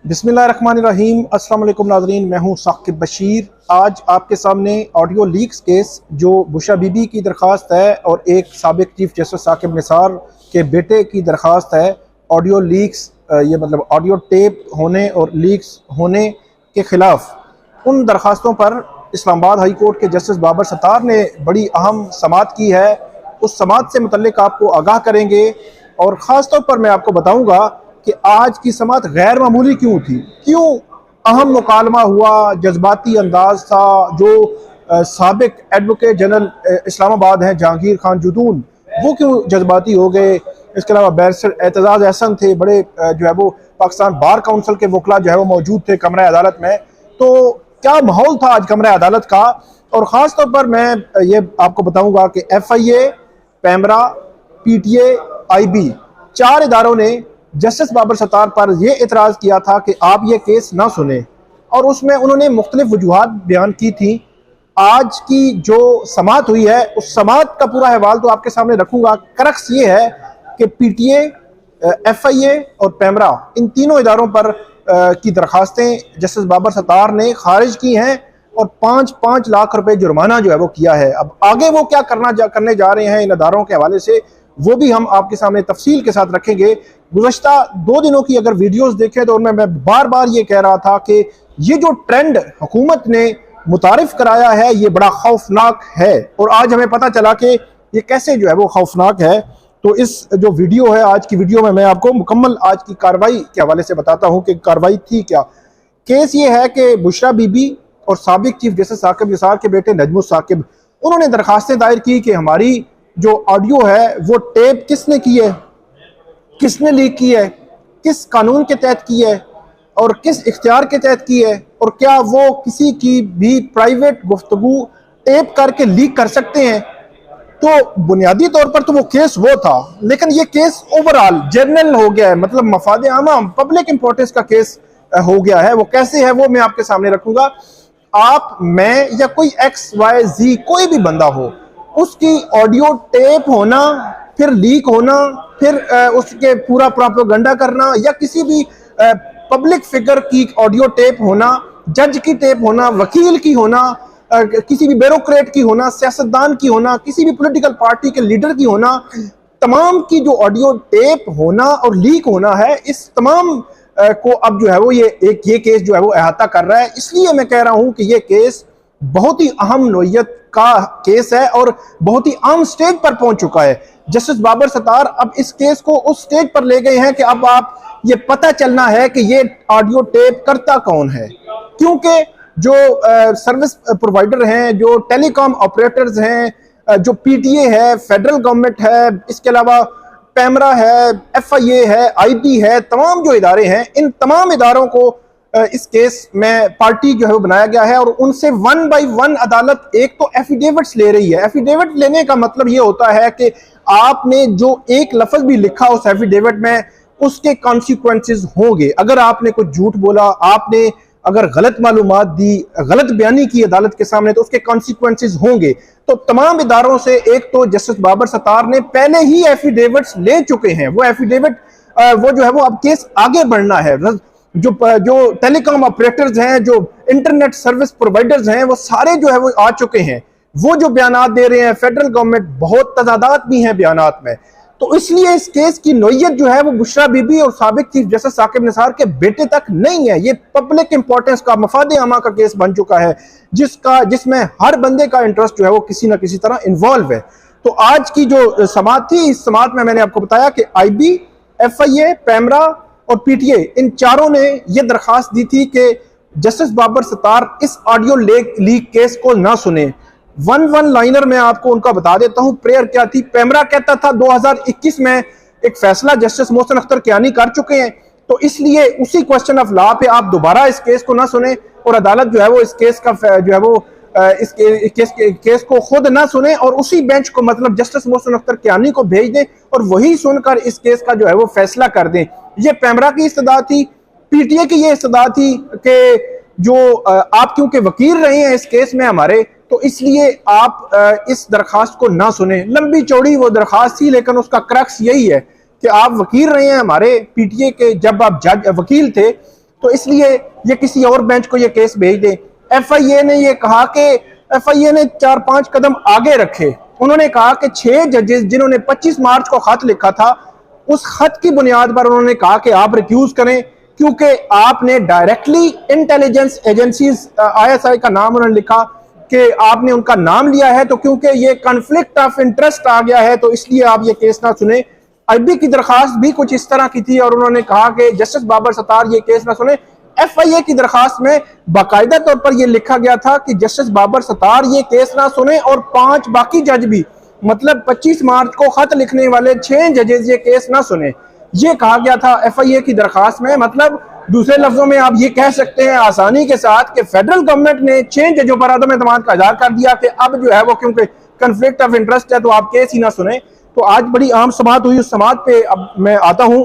बिस्मिल्लाहिर्रहमानिर्रहीम। अस्सलाम वालेकुम नाज़रीन, मैं हूं साकिब बशीर। आज आपके सामने ऑडियो लीक्स केस जो बुशरा बीबी की दरख्वास्त है और एक साबिक चीफ जस्टिस साकिब निसार के बेटे की दरख्वास्त है। ऑडियो लीक्स ये मतलब ऑडियो टेप होने और लीक्स होने के ख़िलाफ़ उन दरख्वास्तों पर इस्लामाबाद हाई कोर्ट के जस्टिस बाबर सत्तार ने बड़ी अहम समाअत की है। उस समाअत से मुतल्लिक आपको आगाह करेंगे और ख़ास तौर पर मैं आपको बताऊँगा कि आज की समाअत गैर मामूली क्यों थी, क्यों अहम मुकालमा हुआ, जज्बाती अंदाज था। जो साबिक एडवोकेट जनरल इस्लामाबाद हैं जहांगीर खान जुदून, वो क्यों जज्बाती हो गए। इसके अलावा बैरिस्टर एतजाज अहसन थे, बड़े जो है वो पाकिस्तान बार काउंसिल के वकला जो है वो मौजूद थे कमरा अदालत में। तो क्या माहौल था आज कमरा अदालत का। और ख़ास तौर पर मैं ये आपको बताऊँगा कि FIA, पैमरा, PTA, IB चार इदारों ने जस्टिस बाबर सत्तार पर यह एतराज़ किया था कि आप ये केस ना सुने, और उसमें उन्होंने मुख्तलिफ वजूहात बयान की थी। आज की जो समाअत हुई है उस समाअत का पूरा अहवाल तो आपके सामने रखूंगा। करक्स ये है कि PTA, FIA और पैमरा, इन तीनों इदारों पर की दरखास्तें जस्टिस बाबर सत्तार ने खारिज की हैं और 5-5 लाख रुपए जुर्माना जो है वो किया है। अब आगे वो क्या करने जा रहे हैं इन इदारों के हवाले से, वो भी हम आपके सामने तफसील के साथ रखेंगे। गुज़श्ता 2 दिनों की अगर वीडियोस देखें तो उनमें मैं बार बार ये कह रहा था कि ये जो ट्रेंड हुकूमत ने मुतारिफ कराया है ये बड़ा खौफनाक है, और आज हमें पता चला कि ये कैसे जो है वो खौफनाक है। तो इस जो वीडियो है, आज की वीडियो में मैं आपको मुकम्मल आज की कार्रवाई के हवाले से बताता हूँ कि कार्रवाई थी क्या। केस ये है कि बुशरा बीबी और साबिक चीफ जस्टिस साकिब निसार के बेटे नजमुस साकिब, उन्होंने दरखास्तें दायर की कि हमारी जो ऑडियो है वो टेप किसने की है, किसने लीक की है, किस कानून के तहत की है और किस इख्तियार के तहत की है, और क्या वो किसी की भी प्राइवेट गुफ्तगू टेप करके लीक कर सकते हैं। तो बुनियादी तौर पर तो वो केस वो था, लेकिन ये केस ओवरऑल जनरल हो गया है, मतलब मफाद आमा पब्लिक इंपॉर्टेंस का केस हो गया है। वो कैसे है वो मैं आपके सामने रखूंगा। आप, मैं या कोई XYZ कोई भी बंदा हो, उसकी ऑडियो टेप होना, फिर लीक होना, फिर उसके पूरा प्रोपेगेंडा करना, या किसी भी पब्लिक फिगर की ऑडियो टेप होना, जज की टेप होना, वकील की होना, किसी भी ब्यूरोक्रेट की होना, सियासतदान की होना, किसी भी पॉलिटिकल पार्टी के लीडर की होना, तमाम की जो ऑडियो टेप होना और लीक होना है, इस तमाम को अब जो है वो ये केस जो है वो अहाता कर रहा है। इसलिए मैं कह रहा हूं कि ये केस बहुत ही अहम नोयत का केस है और बहुत ही आम स्टेज पर पहुंच चुका है। जस्टिस बाबर सत्तार अब इस केस को उस स्टेज पर ले गए हैं कि अब आप ये पता चलना है कि ये ऑडियो टेप करता कौन है, क्योंकि जो सर्विस प्रोवाइडर हैं, जो टेलीकॉम ऑपरेटर्स हैं, जो PTA है, फेडरल गवर्नमेंट है, इसके अलावा पैमरा है, FIA है, IB है, तमाम जो इदारे हैं, इन तमाम इदारों को इस केस में पार्टी जो है वो बनाया गया है और उनसे 1 by 1 अदालत एक तो एफिडेविट्स ले रही है। एफिडेविट लेने का मतलब ये होता है कि आपने जो एक लफ्ज भी लिखा उस एफिडेविट में, उसके कॉन्सिक्वेंसेस होंगे। अगर आपने कुछ झूठ बोला, आपने अगर गलत मालूमात दी, गलत बयानी की अदालत के सामने, तो उसके कॉन्सिक्वेंसेस होंगे। तो तमाम इदारों से एक तो जस्टिस बाबर सत्तार ने पहले ही एफिडेविट्स ले चुके हैं। वो एफिडेविट वो जो है वो अब केस आगे बढ़ना है। जो टेलीकॉम ऑपरेटर्स हैं, जो इंटरनेट सर्विस प्रोवाइडर्स हैं, वो सारे जो है वो आ चुके हैं। वो जो बयानात दे रहे हैं, फेडरल गवर्नमेंट, बहुत तजादात भी हैं बयानात में। तो इसलिए इस केस की नोयत जो है वो बुशरा बीबी और साबिक चीफ जस्टिस साकिब निसार के बेटे तक नहीं है। ये पब्लिक इंपॉर्टेंस का, मफाद आमा का केस बन चुका है, जिसमें हर बंदे का इंटरेस्ट जो है वो किसी ना किसी तरह इन्वॉल्व है। तो आज की जो समाअत थी, इस समाअत में मैंने आपको बताया कि IB, FIA, पैमरा और PTA, इन चारों ने यह दरखास्त दी थी कि जस्टिस बाबर सत्तार इस ऑडियो लीक केस को ना सुने। 1 लाइनर में आपको उनका बता देता हूं प्रेयर क्या थी। पैमरा कहता था 2021 में एक फैसला जस्टिस मोहसिन अख्तर कियानी कर चुके हैं, तो इसलिए उसी क्वेश्चन ऑफ लॉ पे आप दोबारा इस केस को ना सुने और अदालत जो है वो इस केस का जो है वो इस केस को खुद ना सुने और उसी बेंच को, मतलब जस्टिस मोहसिन अख्तर कियानी को भेज दें और वही सुनकर इस केस का जो है वो फैसला कर दें। ये पैमरा की इस्तदा थी। PTA की ये इस्तदा थी कि जो आप क्योंकि वकील रहे हैं इस केस में हमारे, तो इसलिए आप इस दरखास्त को ना सुने। लंबी चौड़ी वो दरखास्त थी, लेकिन उसका क्रक्स यही है कि आप वकील रहे हैं हमारे PTA के, जब आप जज वकील थे तो इसलिए ये किसी और बेंच को ये केस भेज दें। FIA ने ये कहा कि FIA ने 4-5 कदम आगे रखे। उन्होंने कहा कि 6 जजेस जिन्होंने 25 मार्च को खत लिखा था, उस खत की बुनियाद पर उन्होंने कहा कि आप रिक्यूज करें, क्योंकि आपने डायरेक्टली इंटेलिजेंस एजेंसीज ISI का नाम उन्होंने लिखा कि आपने उनका नाम लिया है, तो क्योंकि ये कॉन्फ्लिक्ट ऑफ इंटरेस्ट आ गया है तो इसलिए आप ये केस ना सुने। IB की दरखास्त भी कुछ इस तरह की थी और उन्होंने कहा कि जस्टिस बाबर सत्तार ये केस ना सुने। FIA की दरखास्त में बाकायदा तौर पर यह लिखा गया था कि जस्टिस बाबर सत्तार ये केस ना सुने और 5 बाकी जज भी, मतलब 25 मार्च को खत लिखने वाले 6 जजेस ये केस ना सुने, ये कहा गया था FIA की दरखास्त में। मतलब दूसरे लफ्जों में आप ये कह सकते हैं आसानी के साथ कि फेडरल गवर्नमेंट ने 6 जजों पर अदम एतमाद का इजहार कर दिया कि अब जो है वो क्योंकि कन्फ्लिक्ट ऑफ इंटरेस्ट है तो आप केस ही ना सुने। तो आज बड़ी आम समाअत हुई, उस समाअत पे अब मैं आता हूं।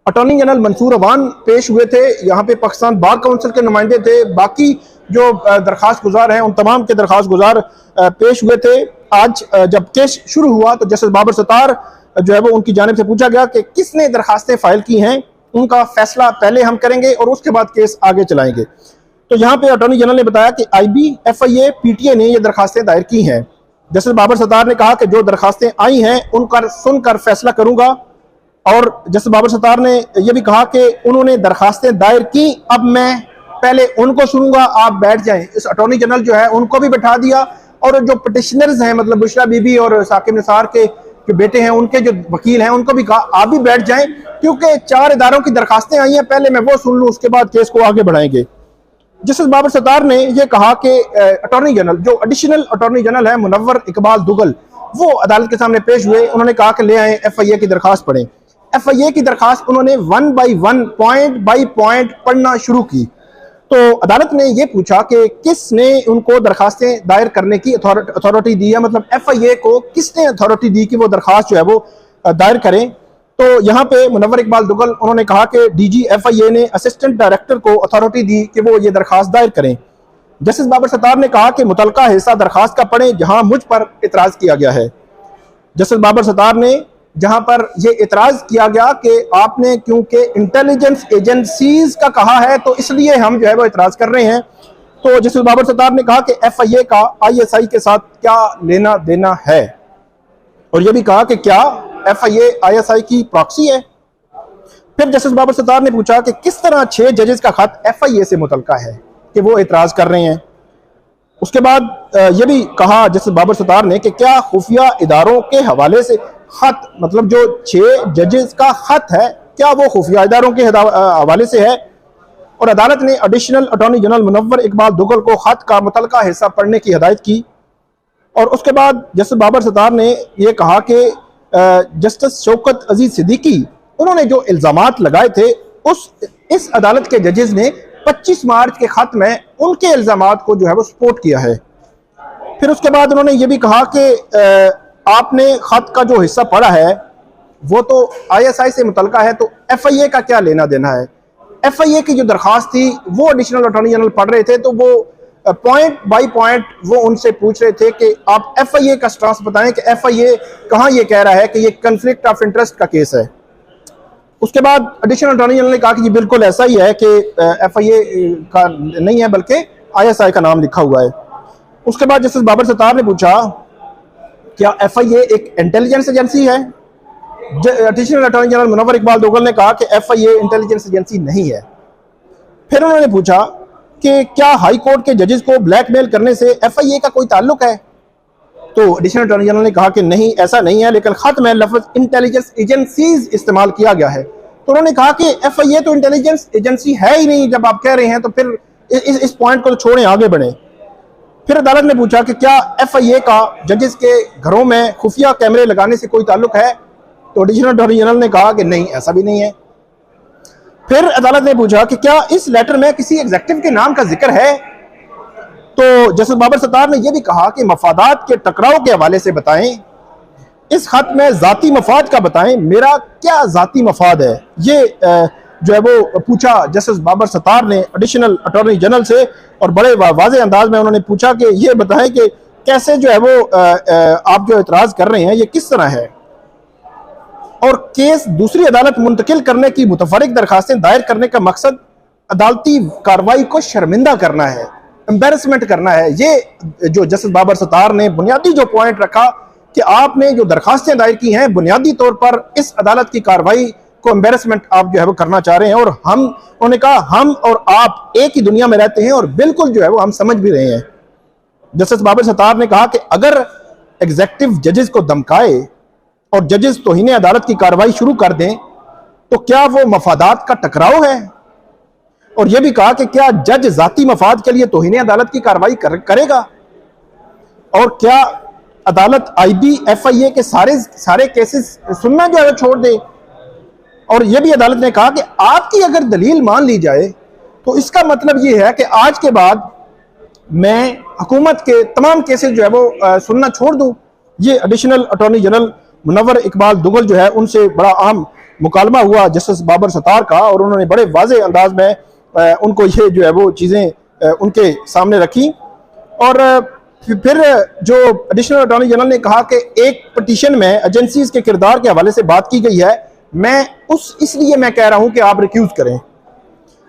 अटॉर्नी जनरल मंसूर अवान पेश हुए थे, यहाँ पे पाकिस्तान बार काउंसिल के नुमाइंदे थे, बाकी जो दरखास्त गुजार हैं उन तमाम के दरखास्त गुजार पेश हुए थे। आज जब केस शुरू हुआ तो जस्टिस बाबर सत्तार जो है वो उनकी जानिब से पूछा गया कि किसने दरखास्तें फाइल की हैं, उनका फैसला पहले हम करेंगे और उसके बाद केस आगे चलाएंगे। तो यहाँ पे अटॉर्नी जनरल ने बताया कि IB, FIA, PTA ने ये दरखास्तें दायर की हैं। जस्टिस बाबर सत्तार ने कहा कि जो दरखास्तें आई हैं उनका सुनकर फैसला करूंगा, और जस्टिस बाबर सत्तार ने यह भी कहा कि उन्होंने दरखास्तें दायर की, अब मैं पहले उनको सुनूंगा, आप बैठ जाएं। इस अटॉर्नी जनरल जो है उनको भी बैठा दिया, और जो पिटिशनर्स हैं मतलब बुशरा बीबी और साकिब निसार के जो बेटे हैं उनके जो वकील हैं उनको भी कहा आप भी बैठ जाएं, क्योंकि 4 इदारों की दरखास्तें आई हैं, पहले मैं वो सुन लूं उसके बाद केस को आगे बढ़ाएंगे। जस्टिस बाबर सत्तार ने यह कहा कि अटॉर्नी जनरल जो एडिशनल अटॉर्नी जनरल है मुनव्वर इकबाल दुगल, वो अदालत के सामने पेश हुए। उन्होंने कहा कि ले आए FIA की दरखास्त पढ़ें। FIA की दरखास्त उन्होंने 1 by 1 पॉइंट बाई पॉइंट पढ़ना शुरू की। तो अदालत ने यह पूछा कि किसने उनको दरखास्तें दायर करने की अथॉरिटी दी है, मतलब FIA को किसने अथॉरिटी दी कि वो दरखास्त जो है वो दायर करें। तो यहाँ पे मुनव्वर इकबाल दुगल उन्होंने कहा कि DG FIA ने असिस्टेंट डायरेक्टर को अथॉरिटी दी कि वो ये दरखास्त दायर करें। जस्टिस बाबर सत्तार ने कहा कि मुतलका हिस्सा दरखास्त का पढ़ें जहां मुझ पर इतराज किया गया है। जस्टिस बाबर सत्तार ने जहां पर यह इतराज किया गया कि आपने क्योंकि इंटेलिजेंस एजेंसीज का कहा है तो इसलिए हम जो है वो इतराज कर रहे हैं। तो जस्टिस बाबर सत्तार ने कहा कि FIA का ISI के साथ क्या लेना देना है, और यह भी कहा कि क्या FIA ISI की प्रॉक्सी है। फिर जस्टिस बाबर सत्तार ने पूछा कि किस तरह 6 जजेस का खत FIA से मुतलका है कि वो इतराज कर रहे हैं। उसके बाद यह भी कहा जस्टिस बाबर सत्तार ने कि क्या खुफिया इदारों के हवाले से खत, मतलब जो 6 जजेस का खत है, क्या वो खुफिया इदारों के हवाले से है। और अदालत ने additional attorney general Munawar Iqbal Duggal को खत का मुतलका हिस्सा पढ़ने की हिदायत की। और उसके बाद जस्टिस बाबर सत्तार ने यह कहा कि जस्टिस शौकत अजीज सिद्दीकी उन्होंने जो इल्जामात लगाए थे इस अदालत के जजेस ने 25 मार्च के खत में उनके इल्जामात को जो है वो सपोर्ट किया है। फिर उसके बाद उन्होंने ये भी कहा कि आपने खत का जो हिस्सा पढ़ा है वो तो ISI से मुतलका है, तो FIA का क्या लेना देना है। FIA की जो दरखास्त थी वो एडिशनल अटॉर्नी जनरल पढ़ रहे थे, तो वो पॉइंट बाई पॉइंट वो उनसे पूछ रहे थे कि आप FIA का स्टांस बताएं कि FIA कहाँ ये कह रहा है कि ये कन्फ्लिक्ट ऑफ इंटरेस्ट का केस है। उसके बाद एडिशनल अटॉर्नी जनरल ने कहा कि जी बिल्कुल ऐसा ही है कि FIA का नहीं है बल्कि ISI का नाम लिखा हुआ है। उसके बाद जस्टिस बाबर सत्तार ने पूछा क्या FIA एक इंटेलिजेंस एजेंसी है। Additional attorney general Munawar Iqbal Duggal ने कहा कि FIA इंटेलिजेंस एजेंसी नहीं है। फिर उन्होंने पूछा कि क्या हाई कोर्ट के जजेस को ब्लैकमेल करने से FIA का कोई ताल्लुक है। तो एडिशनल अटॉर्नी जनरल ने कहा कि नहीं, ऐसा नहीं है, लेकिन खत में लफ्ज इंटेलिजेंस एजेंसीज इस्तेमाल किया गया है। तो उन्होंने कहा कि FIA तो इंटेलिजेंस एजेंसी है ही नहीं, जब आप कह रहे हैं तो फिर इस पॉइंट को तो छोड़ें, आगे बढ़ें। फिर अदालत ने पूछा कि क्या FIA का जजेस के घरों में खुफिया कैमरे लगाने से कोई ताल्लुक है। तो एडिशनल अटॉर्नी जनरल ने कहा कि नहीं, ऐसा भी नहीं है। फिर अदालत ने पूछा कि क्या इस लेटर में किसी एग्जेक्टिव के नाम का जिक्र है। तो जस्टिस बाबर सत्तार ने यह भी कहा कि मफादात के टकराव के हवाले से बताएं, इस खत में जाती मफाद का बताएं, मेरा क्या जाती मफाद है। ये जो है वो पूछा जस्टिस बाबर सत्तार ने एडिशनल अटॉर्नी जनरल से, और बड़े वाज़ेह अंदाज में उन्होंने पूछा कि ये बताएं कि कैसे जो है वो आप जो एतराज़ कर रहे हैं ये किस तरह है, और केस दूसरी अदालत मुंतकिल करने की मुतफरिक दरखास्तें दायर करने का मकसद अदालती कार्रवाई को शर्मिंदा करना है, एम्बेरसमेंट करना है। ये जो जस्टिस बाबर सत्तार ने बुनियादी जो पॉइंट रखा कि आपने जो दरखास्तें दायर की हैं बुनियादी तौर पर इस अदालत की कार्रवाई को एम्बेरसमेंट आप जो है वो करना चाह रहे हैं, और उन्होंने कहा हम और आप एक ही दुनिया में रहते हैं और बिल्कुल जो है वो हम समझ भी रहे हैं। जस्टिस बाबर सत्तार ने कहा कि अगर एग्जेक्टिव जजेस को धमकाए और जजेस तौहीन अदालत की कार्रवाई शुरू कर दें तो क्या वो मफादात का टकराव है? और यह भी कहा कि क्या जज जाती मफाद के लिए तौहीन अदालत की कार्रवाई करेगा, और क्या अदालत IB FIA के सारे केसेस सुनना जो है छोड़ दे। और यह भी अदालत ने कहा कि आपकी अगर दलील मान ली जाए तो इसका मतलब यह है कि आज के बाद मैं हुकूमत के तमाम केसेस जो है वो सुनना छोड़ दूं। ये additional attorney general Munawar Iqbal Duggal जो है उनसे बड़ा अहम मुकालमा हुआ जस्टिस बाबर सत्तार का, और उन्होंने बड़े वाज़ेह अंदाज में उनको ये जो है वो चीज़ें उनके सामने रखी। और फिर जो एडिशनल अटॉर्नी जनरल ने कहा कि एक पिटीशन में एजेंसीज के किरदार के हवाले से बात की गई है, मैं इसलिए मैं कह रहा हूं कि आप रिक्यूज करें।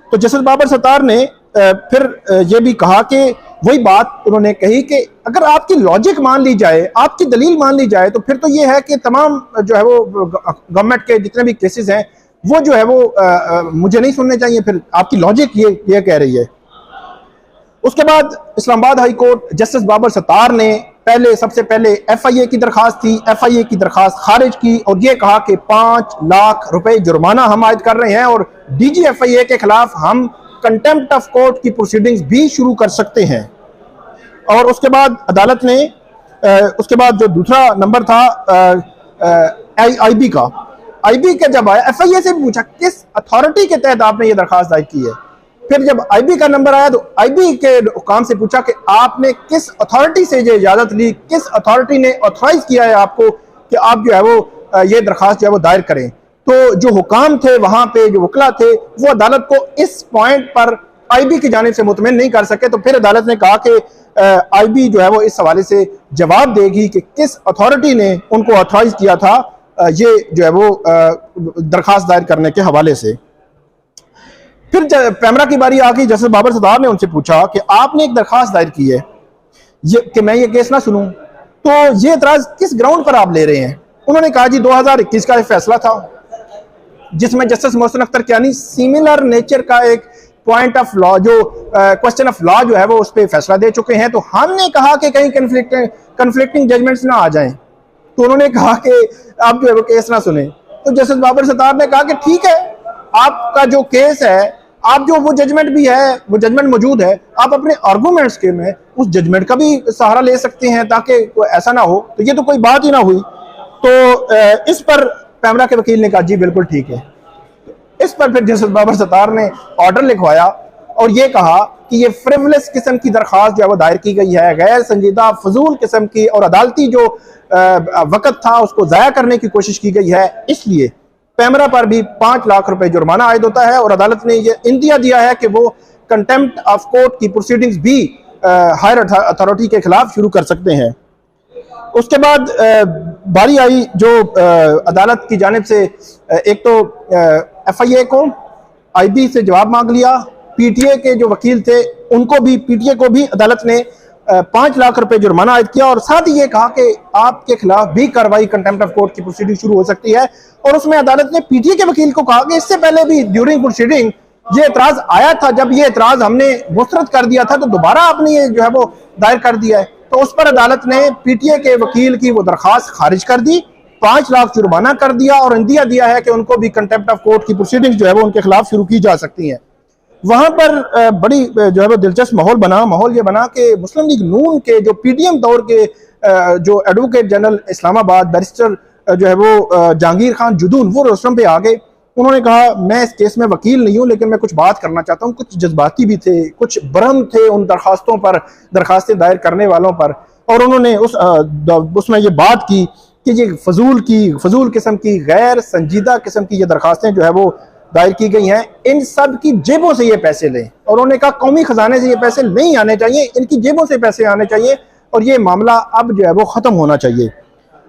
तो जस्टिस बाबर सत्तार ने फिर ये भी कहा कि वही बात उन्होंने कही कि अगर आपकी लॉजिक मान ली जाए, आपकी दलील मान ली जाए, तो फिर तो ये है कि तमाम जो है वो गवर्नमेंट के जितने भी केसेस हैं वो जो है वो मुझे नहीं सुनने चाहिए। फिर आपकी लॉजिक ये कह रही है। उसके बाद Islamabad high court justice Babar Sattar ने सबसे पहले FIA की दरखास्त थी, FIA की दरखास्त खारिज की और ये कहा कि 5 लाख रुपए जुर्माना हम आयद कर रहे हैं और DG FIA के खिलाफ हम कंटेम्प्ट ऑफ कोर्ट की प्रोसीडिंग्स भी शुरू कर सकते हैं। और उसके बाद अदालत ने उसके बाद जो दूसरा नंबर था IB का, IB का जब आया FIA से पूछा किस अथॉरिटी के तहत आपने ये दरखास्त दायर की है। फिर जब IB का नंबर आया तो IB के हुकाम से पूछा कि आपने किस अथॉरिटी से ये इजाजत ली, किस अथॉरिटी ने ऑथराइज किया है आपको कि आप जो है वो ये दरखास्त जो है वो दायर करें। तो जो हुकाम थे वहां पे जो वकला थे वो अदालत को इस पॉइंट पर IB की जानिब से मुतमिन नहीं कर सके। तो फिर अदालत ने कहा कि IB जो है वो इस हवाले से जवाब देगी कि किस अथॉरिटी ने उनको ऑथराइज किया था ये जो है वो दरखास्त दायर करने के हवाले से। फिर पैमरा की बारी आ गई। जस्टिस बाबर सत्तार ने उनसे पूछा कि आपने एक दरखास्त दायर की है कि मैं ये केस ना सुनूं, तो ये एतराज किस ग्राउंड पर आप ले रहे हैं? उन्होंने कहा जी 2021 का एक फैसला था जिसमें justice Mohsin Akhtar Kayani similar nature का एक पॉइंट ऑफ लॉ जो क्वेश्चन ऑफ लॉ जो है वो उस पर फैसला दे चुके हैं। तो हमने कहा कि कहीं कन्फ्लिक्टिंग जजमेंट्स ना आ जाएं, तो उन्होंने कहा कि आप जो है वो केस ना सुने। तो जस्टिस बाबर सत्तार ने कहा कि ठीक है, आपका जो केस है, आप जो वो जजमेंट भी है, वो जजमेंट मौजूद है, आप अपने आर्गूमेंट्स के में उस जजमेंट का भी सहारा ले सकते हैं ताकि ऐसा ना हो। तो ये तो कोई बात ही ना हुई। तो इस पर पैमरा के वकील ने कहा जी बिल्कुल ठीक है। इस पर फिर जस्टिस बाबर सत्तार ने ऑर्डर लिखवाया और ये कहा कि ये फ्रिवलेस किस्म की दरखास्त जो है वो दायर की गई है, गैर संजीदा फजूल किस्म की, और अदालती जो वक़्त था उसको ज़ाया करने की कोशिश की गई है। इसलिए पैमरा पर भी 5 लाख रुपए जुर्माना आयद होता है और अदालत ने ये इंदिया दिया है कि वो कंटेम्प्ट ऑफ कोर्ट की प्रोसीडिंग्स भी हायर अथॉरिटी के खिलाफ शुरू कर सकते हैं। उसके बाद बारी आई जो अदालत की जानिब से, एक तो FIA को IB से जवाब मांग लिया, PTA के जो वकील थे उनको भी, PTA को भी अदालत ने 5 लाख रुपए जुर्माना आयद किया और साथ ही ये कहा कि आपके खिलाफ भी कार्रवाई कंटेम्प्ट ऑफ कोर्ट की प्रोसीडिंग शुरू हो सकती है। और उसमें अदालत ने PTA के वकील को कहा कि इससे पहले भी ड्यूरिंग प्रोसीडिंग ये एतराज आया था, जब ये एतराज हमने मुस्तरद कर दिया था तो दोबारा आपने ये जो है वो दायर कर दिया है। तो उस पर अदालत ने PTA के वकील की वो दरखास्त खारिज कर दी, 5 लाख जुर्माना कर दिया और इंदिया दिया है कि उनको भी कंटेम्प्ट ऑफ कोर्ट की प्रोसीडिंग जो है वो उनके खिलाफ शुरू की जा सकती हैं। वहां पर बड़ी जो है वो दिलचस्प माहौल ये बना कि मुस्लिम लीग नून के जो PDM दौर के जो एडवोकेट जनरल इस्लामाबाद बैरिस्टर जो है वो जहांगीर खान जुदून, वो रोस्टम पे आ गए। उन्होंने कहा मैं इस केस में वकील नहीं हूं लेकिन मैं कुछ बात करना चाहता हूं। कुछ जज्बाती भी थे, कुछ बरहम थे उन दरखास्तों पर, दरखास्तें दायर करने वालों पर, और उन्होंने उसमें ये बात की कि ये फजूल किस्म की, गैर संजीदा किस्म की ये दरखास्तें जो है वो दायर की गई हैं, इन सब की जेबों से ये पैसे लें। और उन्होंने कहा कौमी खजाने से ये पैसे नहीं आने चाहिए, इनकी जेबों से पैसे आने चाहिए और ये मामला अब जो है वो ख़त्म होना चाहिए।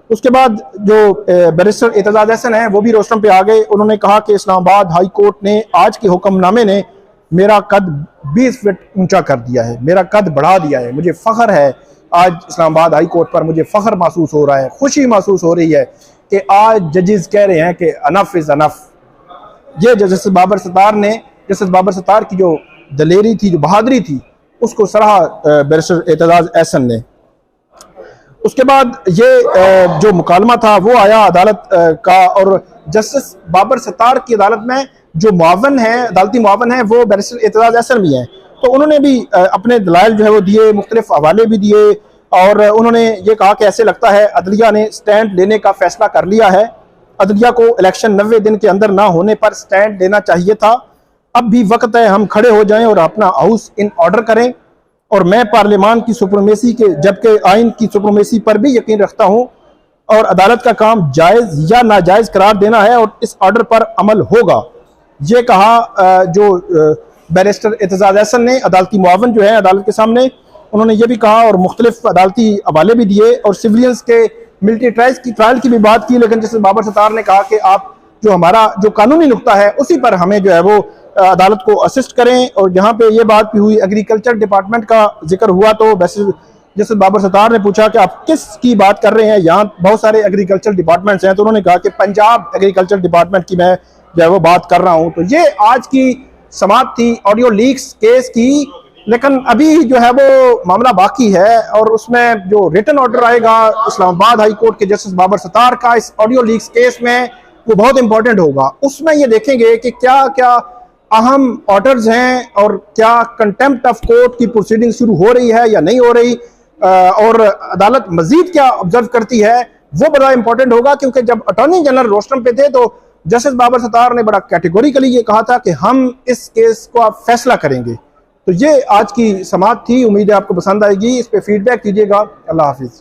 उसके बाद जो बैरिस्टर एतजाज हसन है वो भी रोस्टम पे आ गए। उन्होंने कहा कि इस्लामाबाद हाई कोर्ट ने आज के हुक्मनामे ने मेरा कद 20 फीट ऊंचा कर दिया है, मेरा कद बढ़ा दिया है। मुझे फ़ख्र है, आज इस्लामाबाद हाई कोर्ट पर मुझे फ़ख्र महसूस हो रहा है, खुशी महसूस हो रही है कि आज जजेस कह रहे हैं कि अनफ इज़ अनफ। ये जस्टिस बाबर सत्तार की जो दलेरी थी, जो बहादुरी थी, उसको सराहा बैरिस्टर एतजाज़ एहसन ने। उसके बाद ये जो मुकालमा था वो आया अदालत का, और जस्टिस बाबर सत्तार की अदालत में जो मुआवन है, अदालती मुआवन है, वो बैरिस्टर एतजाज़ एहसन भी हैं। तो उन्होंने भी अपने दलाइल जो है वो दिए, मुख्तलिफ हवाले भी दिए, और उन्होंने ये कहा कि ऐसे लगता है अदलिया ने स्टैंड लेने का फैसला कर लिया है। अदलिया को इलेक्शन 90 दिन के अंदर ना होने पर स्टैंड लेना चाहिए था। अब भी वक्त है हम खड़े हो जाएं और अपना हाउस इन ऑर्डर करें। और मैं पार्लियामान की सुप्रीमेसी के, जबकि आइन की सुप्रीमेसी पर भी यकीन रखता हूं, और अदालत का काम जायज़ या नाजायज़ करार देना है और इस ऑर्डर पर अमल होगा। ये कहा जो बैरिस्टर एतजाज़ एहसन ने, अदालती मुआवन जो है अदालत के सामने, उन्होंने ये भी कहा और मुख्तलिफ अदालती हवाले भी दिए और सिविलियंस के मिलिट्री ट्रायल की भी बात की। लेकिन जैसे बाबर सत्तार ने कहा कि आप जो हमारा जो कानूनी नुक्ता है उसी पर हमें जो है वो अदालत को असिस्ट करें। और यहाँ पे ये बात भी हुई, एग्रीकल्चर डिपार्टमेंट का जिक्र हुआ, तो जैसे बाबर सत्तार ने पूछा कि आप किस की बात कर रहे हैं, यहाँ बहुत सारे एग्रीकल्चर डिपार्टमेंट्स हैं। तो उन्होंने कहा कि पंजाब एग्रीकल्चर डिपार्टमेंट की मैं जो है वो बात कर रहा हूँ। तो ये आज की समाअत थी ऑडियो लीक्स केस की। लेकिन अभी जो है वो मामला बाकी है, और उसमें जो रिटन ऑर्डर आएगा इस्लामाबाद हाई कोर्ट के जस्टिस बाबर सत्तार का इस ऑडियो लीक्स केस में, वो बहुत इंपॉर्टेंट होगा। उसमें ये देखेंगे कि क्या क्या अहम ऑर्डर्स हैं और क्या कंटेम्प्ट ऑफ कोर्ट की प्रोसीडिंग शुरू हो रही है या नहीं हो रही, और अदालत मजीद क्या ऑब्जर्व करती है, वो बड़ा इंपॉर्टेंट होगा। क्योंकि जब अटॉर्नी जनरल रोस्टम पे थे तो जस्टिस बाबर सत्तार ने बड़ा कैटेगोरिकली ये कहा था कि हम इस केस को आप फैसला करेंगे। तो ये आज की समाअत थी, उम्मीद है आपको पसंद आएगी। इस पे फीडबैक कीजिएगा। अल्लाह हाफिज।